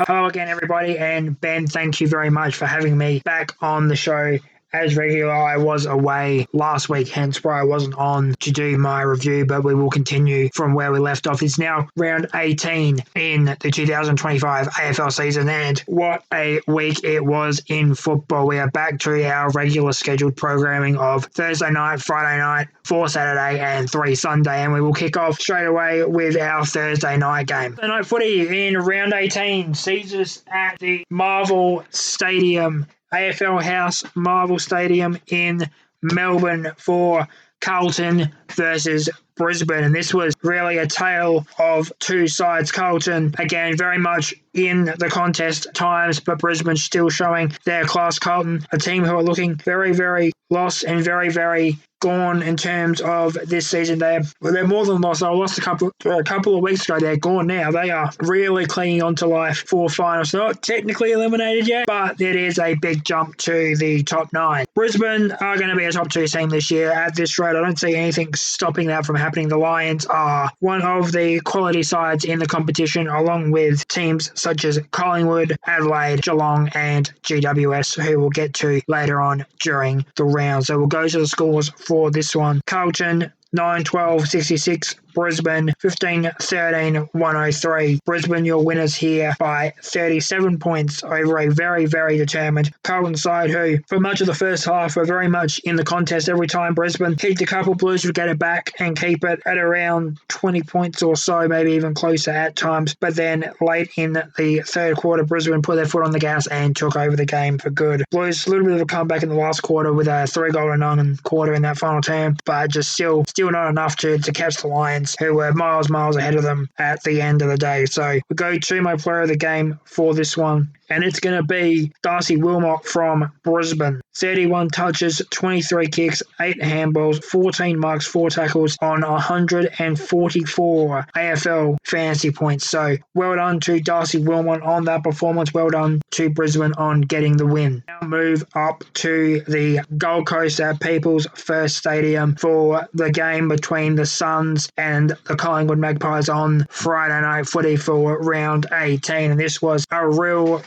Hello again, everybody, and Ben, thank you very much for having me back on the show. As regular, I was away last week, hence why I wasn't on to do my review, but we will continue from where we left off. It's now round 18 in the 2025 AFL season, and what a week it was in football. We are back to our regular scheduled programming of Thursday night, Friday night, 4 Saturday, and 3 Sunday, and we will kick off straight away with our Thursday night game. Thursday night footy in round 18 sees us at the Marvel Stadium, AFL House Marvel Stadium in Melbourne for Carlton versus Brisbane. And this was really a tale of two sides. Carlton, again, very much in the contest times, but Brisbane still showing their class. Carlton, a team who are looking very, very lost and very, very gone in terms of this season. They're more than lost. They lost a couple of weeks ago. They're gone now. They are really clinging on to life for finals. Not technically eliminated yet, but it is a big jump to the top 9. Brisbane are going to be a top 2 team this year at this rate. I don't see anything stopping that from happening. The Lions are one of the quality sides in the competition, along with teams such as Collingwood, Adelaide, Geelong, and GWS, who we'll get to later on during the round. So we'll go to the scores for this one. Carlton 9-12-66, Brisbane 15-13-103. Brisbane, your winners here by 37 points over a very, very determined Carlton side who, for much of the first half, were very much in the contest. Every time Brisbane kicked a couple, Blues would get it back and keep it at around 20 points or so, maybe even closer at times. But then late in the third quarter, Brisbane put their foot on the gas and took over the game for good. Blues, a little bit of a comeback in the last quarter with a 3-goal-to-none quarter in that final term, but just still not enough to catch the Lions, who were miles ahead of them at the end of the day. So we go to my player of the game for this one, and it's going to be Darcy Wilmot from Brisbane. 31 touches, 23 kicks, 8 handballs, 14 marks, 4 tackles on 144 AFL fantasy points. So well done to Darcy Wilmot on that performance. Well done to Brisbane on getting the win. Now move up to the Gold Coast at People's First Stadium for the game between the Suns and the Collingwood Magpies on Friday night footy for round 18. And this was a real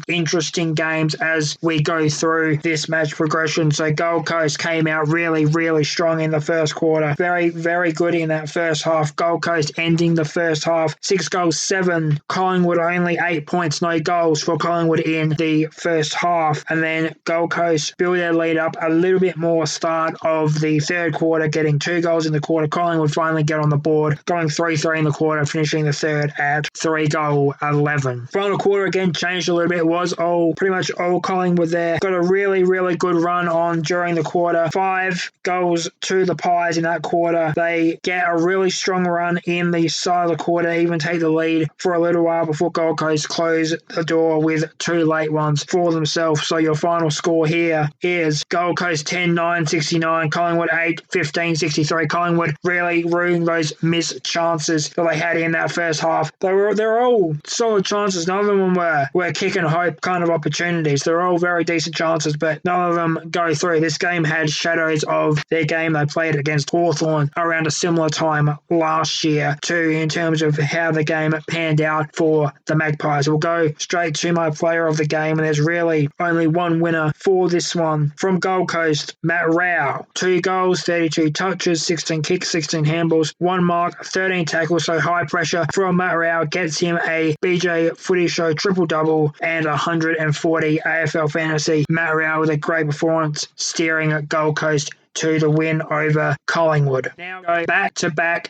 interesting games as we go through this match progression. So Gold Coast came out really strong in the first quarter. Very good in that first half. Gold Coast ending the first half 6 goals, 7. Collingwood only 8 points, no goals for Collingwood in the first half. And then Gold Coast built their lead up a little bit more start of the third quarter, getting 2 goals in the quarter. Collingwood finally get on the board, going 3-3 in the quarter, finishing the third at 3-11. Final quarter again changed a little bit. It was pretty much all Collingwood there. Got a really good run on during the quarter. 5 goals to the Pies in that quarter. They get a really strong run in the side of the quarter, even take the lead for a little while before Gold Coast close the door with 2 late ones for themselves. So your final score here is Gold Coast 10-9-69, Collingwood 8-15-63. Collingwood really ruining those missed chances that they had in that first half. They were all solid chances. None of them were kick and hope kind of opportunities. They're all very decent chances, but none of them go through. This game had shadows of their game they played against Hawthorn around a similar time last year too, in terms of how the game panned out for the Magpies. We'll go straight to my player of the game, and there's really only one winner for this one. From Gold Coast, Matt Rao. 2 goals, 32 touches, 16 kicks, 16 handballs, 1 mark, 13 tackles, so high pressure from Matt Rao gets him a BJ Footy Show triple-double and 140 AFL Fantasy. Matt Rao with a great performance, steering Gold Coast to the win over Collingwood. Now go back to back.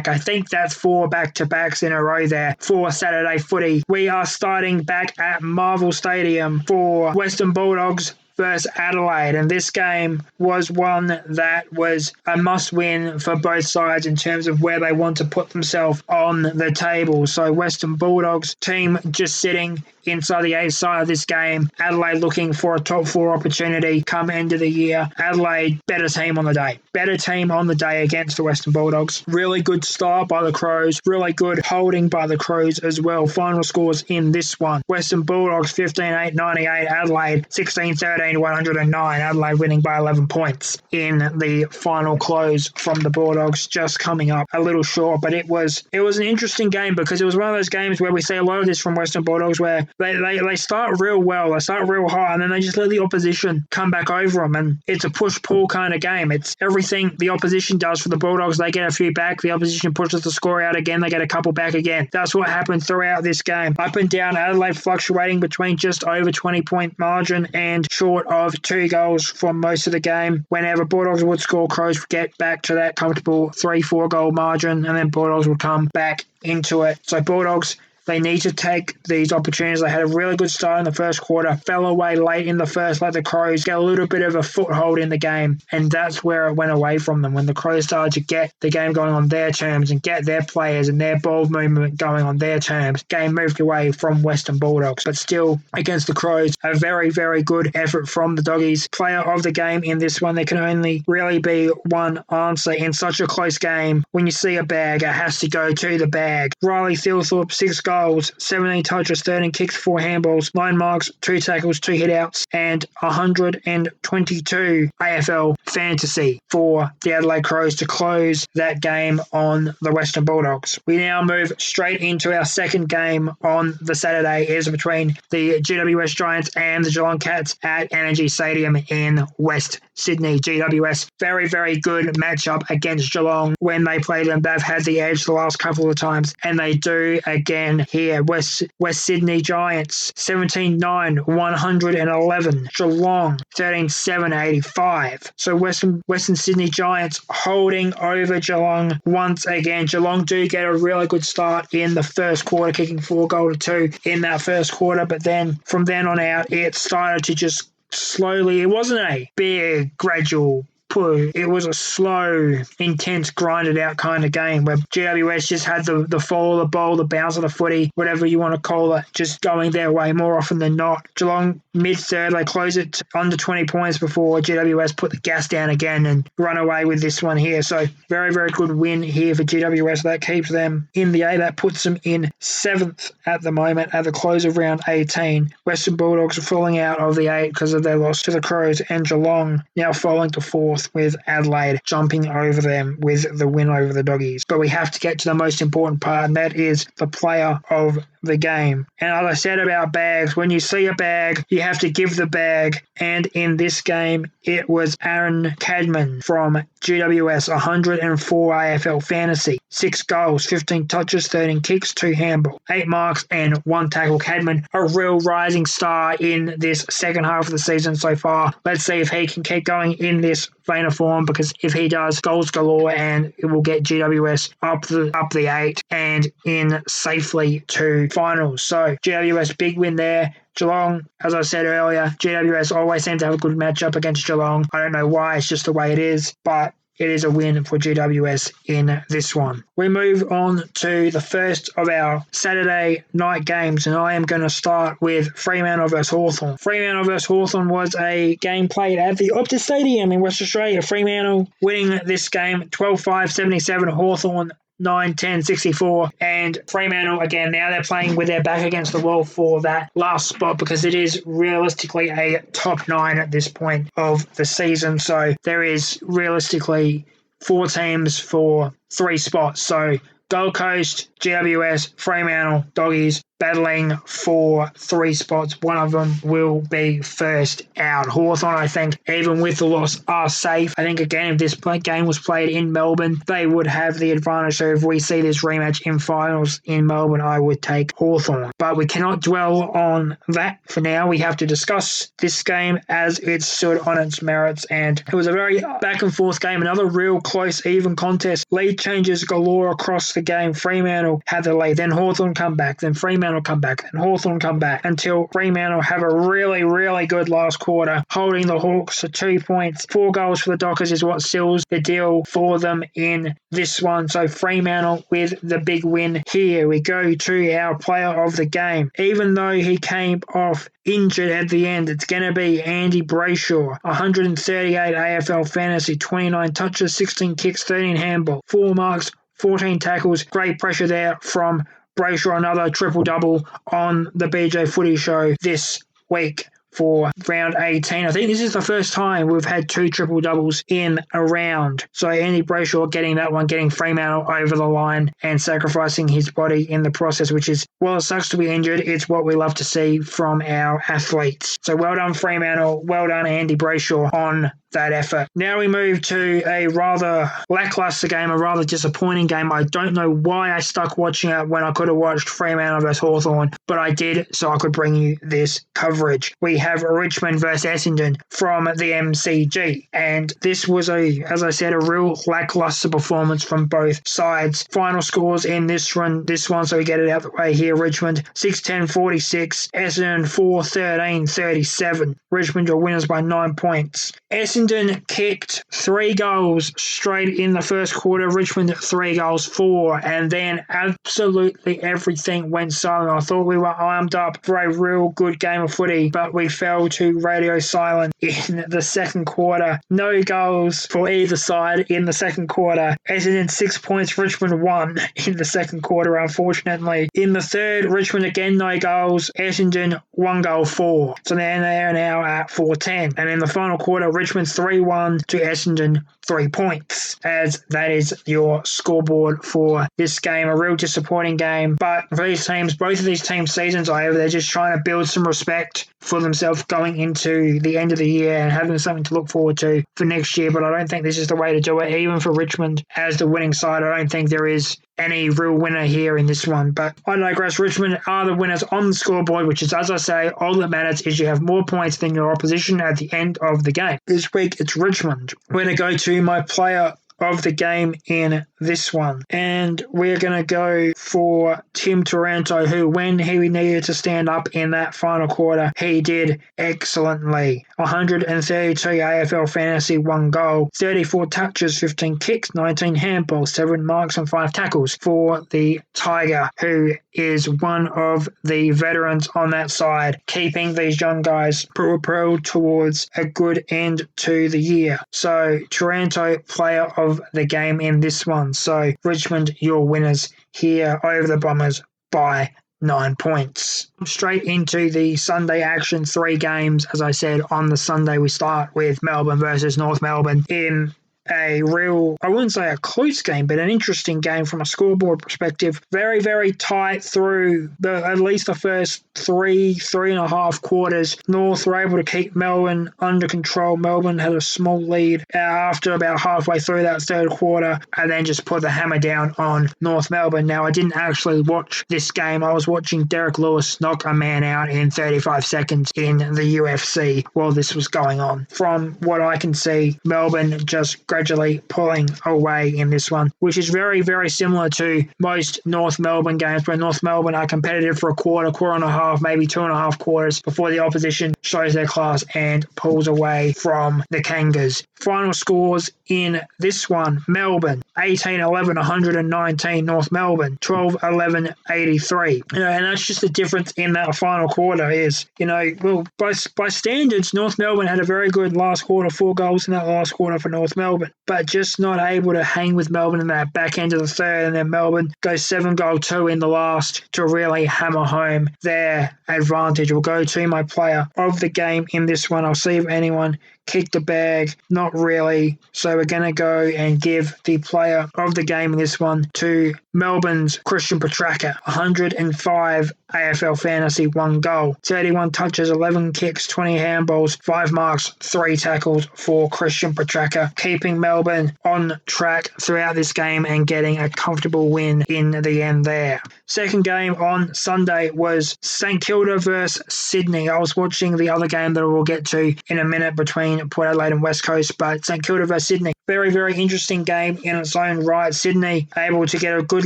I think that's 4 back-to-backs in a row there for Saturday footy. We are starting back at Marvel Stadium for Western Bulldogs versus Adelaide, and this game was one that was a must-win for both sides in terms of where they want to put themselves on the table. So Western Bulldogs team just sitting inside the 8th side of this game. Adelaide looking for a top 4 opportunity come end of the year. Adelaide, better team on the day. Better team on the day against the Western Bulldogs. Really good start by the Crows. Really good holding by the Crows as well. Final scores in this one. Western Bulldogs 15-8-98. Adelaide 16-13 109. Adelaide winning by 11 points in the final close from the Bulldogs, just coming up a little short. But it was an interesting game because it was one of those games where we see a lot of this from Western Bulldogs where they start real well, they start real high, and then they just let the opposition come back over them. And it's a push-pull kind of game. It's everything the opposition does for the Bulldogs. They get a few back. The opposition pushes the score out again. They get a couple back again. That's what happened throughout this game. Up and down, Adelaide fluctuating between just over 20-point margin and short of 2 goals for most of the game. Whenever Bulldogs would score, Crows would get back to that comfortable 3-4 goal margin, and then Bulldogs would come back into it. So Bulldogs, they need to take these opportunities. They had a really good start in the first quarter, fell away late in the first, let the Crows get a little bit of a foothold in the game, and that's where it went away from them. When the Crows started to get the game going on their terms and get their players and their ball movement going on their terms, game moved away from Western Bulldogs. But still, against the Crows, a very, very good effort from the Doggies. Player of the game in this one, there can only really be one answer in such a close game. When you see a bag, it has to go to the bag. Riley Thilthorpe, 6 goals, 17 touches, 13 kicks, 4 handballs, 9 marks, 2 tackles, 2 hit-outs, and 122 AFL Fantasy for the Adelaide Crows to close that game on the Western Bulldogs. We now move straight into our second game on the Saturday. It is between the GWS Giants and the Geelong Cats at Energy Stadium in West Sydney. GWS, very, very good matchup against Geelong. When they play them, they've had the edge the last couple of times, and they do again here. West Sydney Giants, 17-9, 111. Geelong, 13-7, 85. So Western Sydney Giants holding over Geelong once again. Geelong do get a really good start in the first quarter, kicking 4-2 in that first quarter, but then from then on out, it started to just slowly, it wasn't a big, gradual pull. It was a slow, intense, grinded out kind of game where GWS just had the fall of the ball, the bounce of the footy, whatever you want to call it, just going their way more often than not. Geelong mid-third, they close it to under 20 points before GWS put the gas down again and run away with this one here. So very, very good win here for GWS. That keeps them in the A. That puts them in 7th at the moment at the close of round 18. Western Bulldogs are falling out of the 8 because of their loss to the Crows, and Geelong now falling to 4th with Adelaide jumping over them with the win over the Doggies. But we have to get to the most important part, and that is the player of the game. And as I said about bags, when you see a bag, you have to give the bag. And in this game, it was Aaron Cadman from GWS, 104 AFL Fantasy, 6 goals, 15 touches, 13 kicks, 2 handball, 8 marks, and 1 tackle. Cadman, a real rising star in this second half of the season so far. Let's see if he can keep going in this vein of form, because if he does, goals galore, and it will get GWS up the 8 and in safely to finals. So GWS, big win there. Geelong, as I said earlier, GWS always seem to have a good matchup against Geelong. I don't know why, it's just the way it is, but it is a win for GWS in this one. We move on to the first of our Saturday night games, and I am going to start with Fremantle vs Hawthorn. Fremantle vs Hawthorn was a game played at the Optus Stadium in West Australia. Fremantle winning this game 12-5, 77. Hawthorn 9-10, 64, and Fremantle, again, now they're playing with their back against the wall for that last spot, because it is realistically a top 9 at this point of the season. So there is realistically 4 teams for 3 spots. So Gold Coast, GWS, Fremantle, Doggies, battling for 3 spots. One of them will be first out. Hawthorn, I think, even with the loss, are safe. I think, again, if this game was played in Melbourne, they would have the advantage. So if we see this rematch in finals in Melbourne, I would take Hawthorn. But we cannot dwell on that for now. We have to discuss this game as it stood on its merits, and it was a very back-and-forth game. Another real close, even contest. Lead changes galore across the game. Fremantle had the lead. Then Hawthorn come back. Then Fremantle come back, and Hawthorn come back, until Fremantle have a really, really good last quarter, holding the Hawks to 2 points. 4 goals for the Dockers is what seals the deal for them in this one. So Fremantle with the big win here. We go to our player of the game. Even though he came off injured at the end, it's going to be Andy Brayshaw. 138 AFL Fantasy, 29 touches, 16 kicks, 13 handball, 4 marks, 14 tackles. Great pressure there from Brayshaw, another triple-double on the BJ Footy Show this week for round 18. I think this is the first time we've had 2 triple doubles in a round. So Andy Brayshaw getting that one, getting Fremantle over the line and sacrificing his body in the process, which is, well, it sucks to be injured. It's what we love to see from our athletes. So well done, Fremantle. Well done, Andy Brayshaw, on that effort. Now we move to a rather lackluster game, a rather disappointing game. I don't know why I stuck watching it when I could have watched Fremantle versus Hawthorn, but I did, so I could bring you this coverage. We have Richmond versus Essendon from the MCG, and this was, as I said, a real lackluster performance from both sides. Final scores in this one, so we get it out the way here. Richmond 6-10-46, Essendon 4-13-37. Richmond are winners by 9 points. Essendon kicked 3 goals straight in the first quarter. Richmond 3 goals, 4, and then absolutely everything went silent. I thought we were armed up for a real good game of footy, but we fell to radio silent in the second quarter. No goals for either side in the second quarter. Essendon 6 points, Richmond 1 in the second quarter, unfortunately. In the third, Richmond again no goals, Essendon 1 goal, 4. So then they are now at 4-10. And in the final quarter, Richmond 3-1 to Essendon 3 points, as that is your scoreboard for this game. A real disappointing game, but for these teams, both of these teams' seasons are over. They're just trying to build some respect for themselves going into the end of the year and having something to look forward to for next year, but I don't think this is the way to do it. Even for Richmond as the winning side, I don't think there is any real winner here in this one, but I digress. Richmond are the winners on the scoreboard, which is, as I say, all that matters is you have more points than your opposition at the end of the game. This week, it's Richmond. We're going to go to my player of the game in this one, and we're going to go for Tim Taranto, who, when he needed to stand up in that final quarter, he did excellently. 132 AFL Fantasy, 1 goal, 34 touches, 15 kicks, 19 handballs, 7 marks and 5 tackles for the Tiger, who is one of the veterans on that side, keeping these young guys propelled towards a good end to the year. So Taranto, player of the game in this one. So Richmond, your winners here over the Bombers by 9 points. Straight into the Sunday action, 3 games. As I said, on the Sunday we start with Melbourne versus North Melbourne in a real, I wouldn't say a close game, but an interesting game from a scoreboard perspective. Very, very tight through at least the first 3.5 quarters. North were able to keep Melbourne under control. Melbourne had a small lead after about halfway through that third quarter and then just put the hammer down on North Melbourne. Now, I didn't actually watch this game. I was watching Derek Lewis knock a man out in 35 seconds in the UFC while this was going on. From what I can see, Melbourne just gradually pulling away in this one, which is very, very similar to most North Melbourne games, where North Melbourne are competitive for a quarter and a half, maybe 2.5 quarters before the opposition shows their class and pulls away from the Kangas. Final scores in this one: Melbourne 18-11, 119. North Melbourne 12-11, 83. And that's just the difference in that final quarter is, well, by standards, North Melbourne had a very good last quarter, 4 goals in that last quarter for North Melbourne, but just not able to hang with Melbourne in that back end of the third, and then Melbourne goes 7-2 in the last to really hammer home their advantage. We'll go to my player of the game in this one. I'll see if anyone kicked the bag. Not really. So we're going to go and give the player of the game in this one to Melbourne's Christian Petracca. 105 AFL Fantasy, 1 goal, 31 touches, 11 kicks, 20 handballs, 5 marks, 3 tackles for Christian Petracca, keeping Melbourne on track throughout this game and getting a comfortable win in the end there. Second game on Sunday was St Kilda versus Sydney. I was watching the other game that we'll get to in a minute between Port Adelaide and West Coast, but St Kilda versus Sydney. Very, very interesting game in its own right. Sydney able to get a good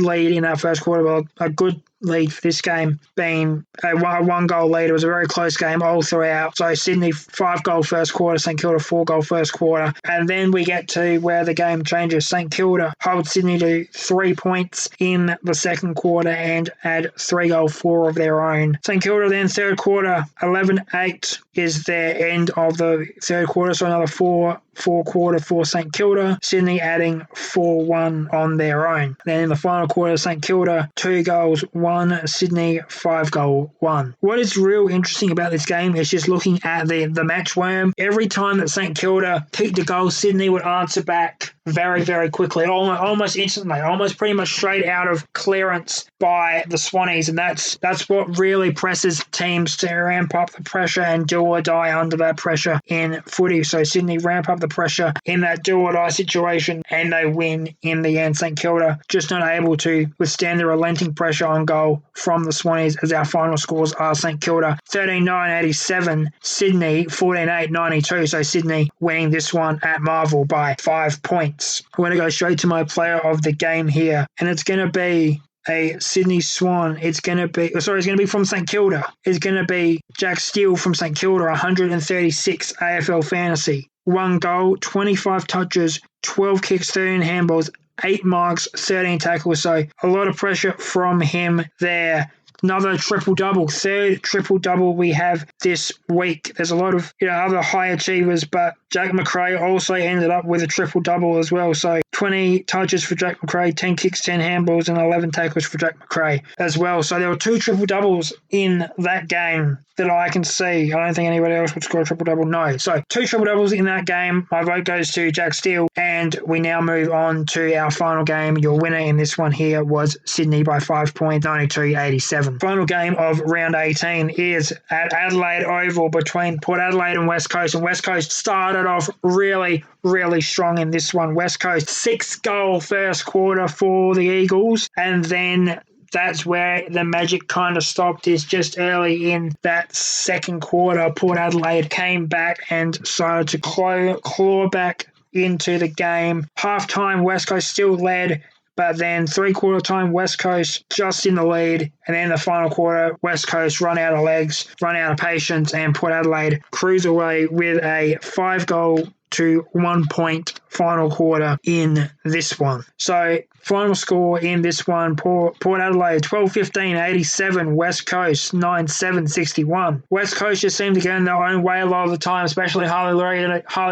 lead in that first quarter, but a good lead for this game being a 1-goal lead. It was a very close game all throughout. So Sydney 5-goal first quarter, St Kilda 4-goal first quarter. And then we get to where the game changes. St Kilda hold Sydney to 3 points in the second quarter and add 3-goal 4 of their own. St Kilda then third quarter, 11-8 is their end of the third quarter. So another 4 quarter for St Kilda, Sydney adding 4-1 on their own. Then in the final quarter, St Kilda 2 goals, 1, Sydney 5 goal, 1. What is real interesting about this game is just looking at the match worm. Every time that St Kilda kicked a goal, Sydney would answer back very, very quickly, almost instantly, almost pretty much straight out of clearance by the Swannies, and that's what really presses teams to ramp up the pressure and do or die under that pressure in footy. So Sydney ramp up the pressure in that do or die situation, and they win in the end. St Kilda just not able to withstand the relenting pressure on goal from the Swannies, as our final scores are St Kilda 13-9-87, Sydney 14-8-92. So Sydney winning this one at Marvel by 5 points. I'm going to go straight to my player of the game here, and it's going to be a Sydney Swan. It's going to be from St Kilda. It's going to be Jack Steele from St Kilda, 136 AFL Fantasy. 1 goal, 25 touches, 12 kicks, 13 handballs, 8 marks, 13 tackles. So a lot of pressure from him there. Another triple-double, third triple-double we have this week. There's a lot of other high achievers, but Jack Macrae also ended up with a triple-double as well. So 20 touches for Jack Macrae, 10 kicks, 10 handballs, and 11 tackles for Jack Macrae as well. So there were 2 triple-doubles in that game that I can see. I don't think anybody else would score a triple-double. No. So 2 triple-doubles in that game. My vote goes to Jack Steele. And we now move on to our final game. Your winner in this one here was Sydney by 5 points, 92-87. Final game of round 18 is at Adelaide Oval between Port Adelaide and West Coast. And West Coast started off really, really strong in this one. West Coast 6-goal first quarter for the Eagles. And then that's where the magic kind of stopped, is just early in that second quarter. Port Adelaide came back and started to claw back into the game. Half-time, West Coast still led, but then three-quarter time, West Coast just in the lead. And then the final quarter, West Coast run out of legs, run out of patience, and Port Adelaide cruise away with a 5-goal to 1 point final quarter in this one. So final score in this one, Port Adelaide 12-15-87, West Coast 9-7-61. West Coast just seemed to get in their own way a lot of the time, especially Harley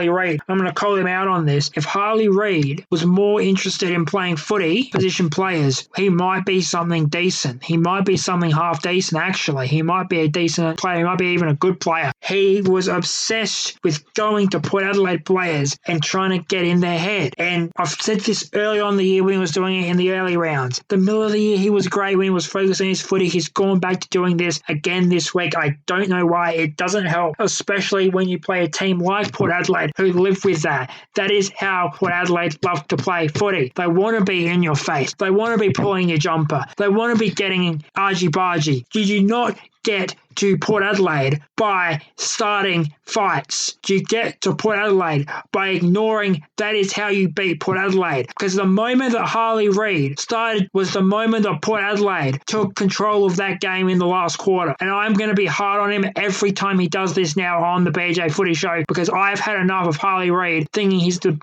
Reid. I'm going to call him out on this. If Harley Reid was more interested in playing footy, position players, he might be something decent. He might be something half decent, actually. He might be a decent player. He might be even a good player. He was obsessed with going to Port Adelaide players and trying to get in their head. And I've said this early on in the year when he was doing it in the early rounds. The middle of the year, he was great when he was focused on his footy. He's gone back to doing this again this week. I don't know why. It doesn't help, especially when you play a team like Port Adelaide who live with that. That is how Port Adelaide love to play footy. They want to be in your face. They want to be pulling your jumper. They want to be getting argy-bargy. Did you not get to Port Adelaide by starting fights? Do you get to Port Adelaide by ignoring that is how you beat Port Adelaide? Because the moment that Harley Reid started was the moment that Port Adelaide took control of that game in the last quarter. And I'm going to be hard on him every time he does this now on the BJ Footy Show, because I've had enough of Harley Reid thinking he's the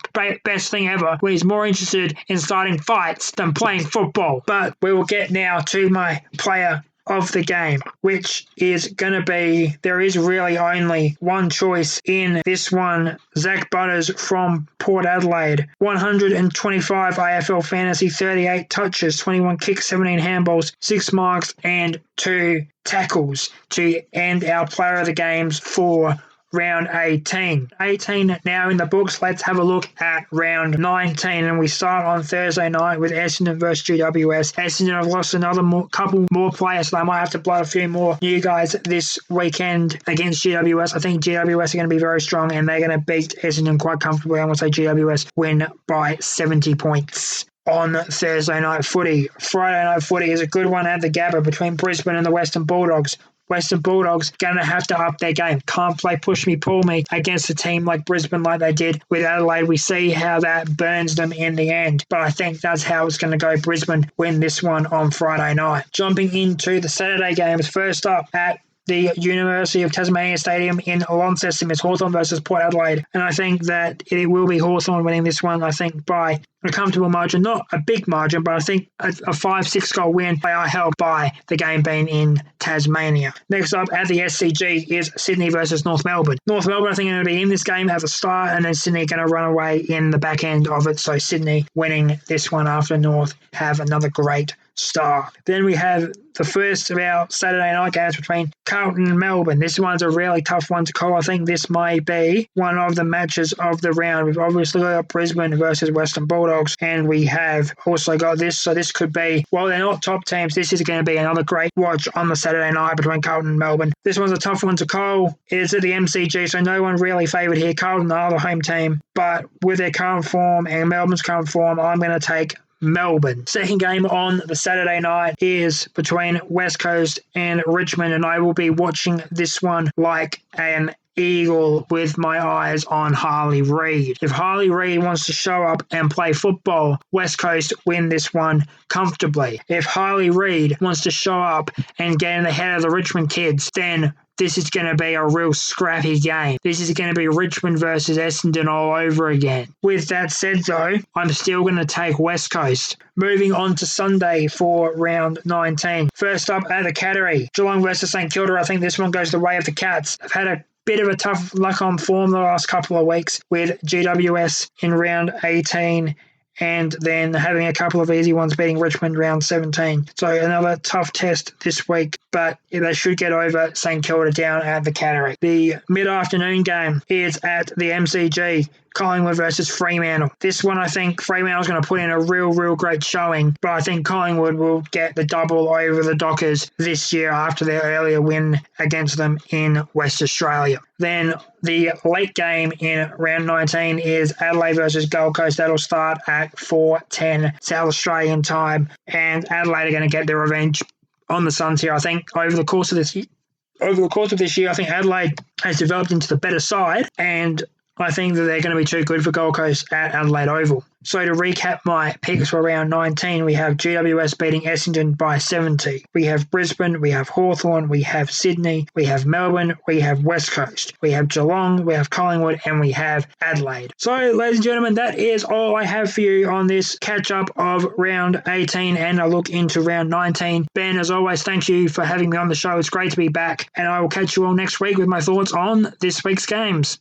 best thing ever when he's more interested in starting fights than playing football. But we will get now to my player of the game, which is going to be, there is really only one choice in this one. Zach Butters from Port Adelaide, 125 AFL Fantasy, 38 touches, 21 kicks, 17 handballs, 6 marks and 2 tackles to end our player of the games for round 18. 18 now in the books. Let's have a look at round 19, and we start on Thursday night with Essendon versus GWS. Essendon have lost couple more players, so they might have to blow a few more new guys this weekend against GWS. I think GWS are going to be very strong, and they're going to beat Essendon quite comfortably. I'm going to say GWS win by 70 points. On Thursday night footy. Friday night footy is a good one at the Gabba between Brisbane and the Western Bulldogs. Western Bulldogs going to have to up their game. Can't play push me, pull me against a team like Brisbane like they did with Adelaide. We see how that burns them in the end. But I think that's how it's going to go. Brisbane win this one on Friday night. Jumping into the Saturday games. First up at the University of Tasmania Stadium in Launceston is Hawthorn versus Port Adelaide. And I think that it will be Hawthorn winning this one, I think, by a comfortable margin. Not a big margin, but I think a 5-6 goal win. They are held by the game being in Tasmania. Next up at the SCG is Sydney versus North Melbourne. North Melbourne, I think, are going to be in this game at the start, and then Sydney are going to run away in the back end of it. So Sydney winning this one after North have another great start. Then we have the first of our Saturday night games between Carlton and Melbourne. This one's a really tough one to call. I think this may be one of the matches of the round. We've obviously got Brisbane versus Western Bulldogs, and we have also got this. So this could be, while they're not top teams, this is going to be another great watch on the Saturday night between Carlton and Melbourne. This one's a tough one to call. It is at the MCG, so no one really favoured here. Carlton are the home team, but with their current form and Melbourne's current form, I'm going to take Melbourne. Second game on the Saturday night is between West Coast and Richmond, and I will be watching this one like an eagle with my eyes on Harley Reid. If Harley Reid wants to show up and play football, West Coast win this one comfortably. If Harley Reid wants to show up and get in the head of the Richmond kids, then this is going to be a real scrappy game. This is going to be Richmond versus Essendon all over again. With that said, though, I'm still going to take West Coast. Moving on to Sunday for round 19. First up at the Cattery, Geelong versus St Kilda. I think this one goes the way of the Cats. I've had a bit of a tough luck on form the last couple of weeks with GWS in round 18 and then having a couple of easy ones beating Richmond round 17. So another tough test this week, but they should get over St Kilda down at the Cattery. The mid-afternoon game is at the MCG. Collingwood versus Fremantle. This one, I think Fremantle's going to put in a real great showing, but I think Collingwood will get the double over the Dockers this year after their earlier win against them in West Australia. Then the late game in round 19 is Adelaide versus Gold Coast. That'll start at 4:10 South Australian time, and Adelaide are going to get their revenge on the Suns here. I think over the course of this year, I think Adelaide has developed into the better side, and I think that they're going to be too good for Gold Coast at Adelaide Oval. So to recap my picks for round 19, we have GWS beating Essendon by 70. We have Brisbane, we have Hawthorn, we have Sydney, we have Melbourne, we have West Coast, we have Geelong, we have Collingwood, and we have Adelaide. So, ladies and gentlemen, that is all I have for you on this catch-up of round 18 and a look into round 19. Ben, as always, thank you for having me on the show. It's great to be back, and I will catch you all next week with my thoughts on this week's games.